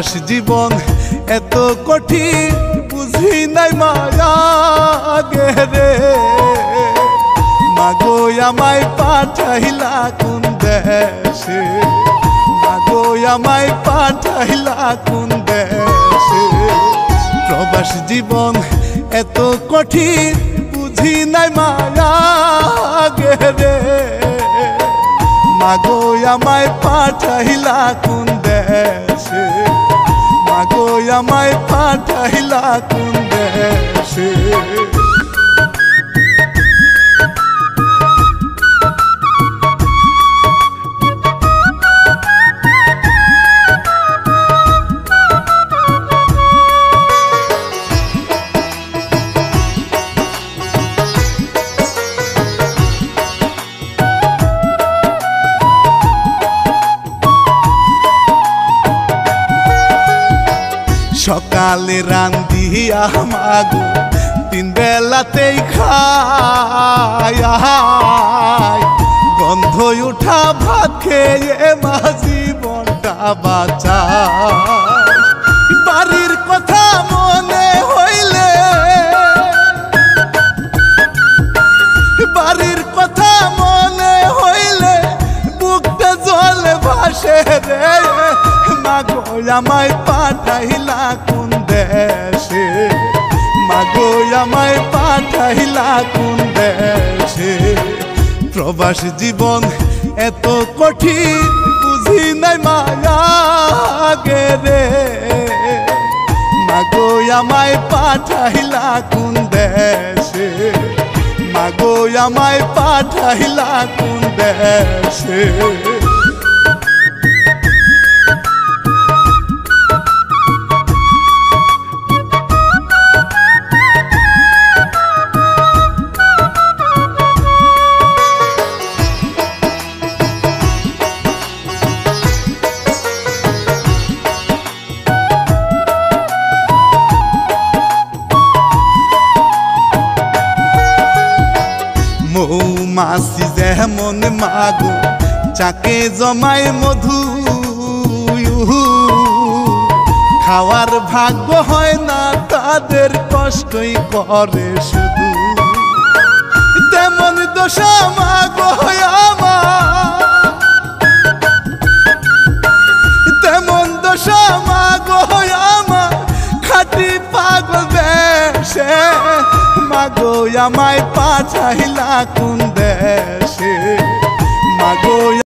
প্রবাস জীবন এত কঠিন বুঝি নাই মায়া গেরে মাগো আমায় পাঠাইলা কোন দেশে মাগো আমায় পাঠাইলা কোন দেশে প্রবাস জীবন এত কঠিন বুঝি নাই মায়া গেরে মাগো আমায় পাঠাইলা কোন দেশে মাগো আমায় পাঠাইলা কোন দেশে সকালে রান্ধিয়া মাগো তিন বেলাতেই খাই গন্ধ উঠা ভাত খেয়ে মা জীবনটা বাঁচায় বাড়ির কথা মনে হইলে বাড়ির কথা মনে হইলে বুকটা জলে ভাসে রে মাগো আমায় পাঠাইলা কোন দেশে মাগো আমায় পাঠাইলা কোন দেশে প্রবাস জীবন এত কঠিন বুঝি নাই মায়া গেরে মাগো আমায় পাঠাইলা কোন দেশে মাগো আমায় পাঠাইলা কোন দেশে মৌমাছি যেমন মাগো চাকে জমায় মধু খাওয়ার ভাগ্য হয় না তাদের কষ্টই করে শুধু তেমন দশা মাগো আমার তেমন দশা মাগো আমার খাটি পাগল দেশে মাগো আমায় পাঠাইলা কোন দেশে মাগো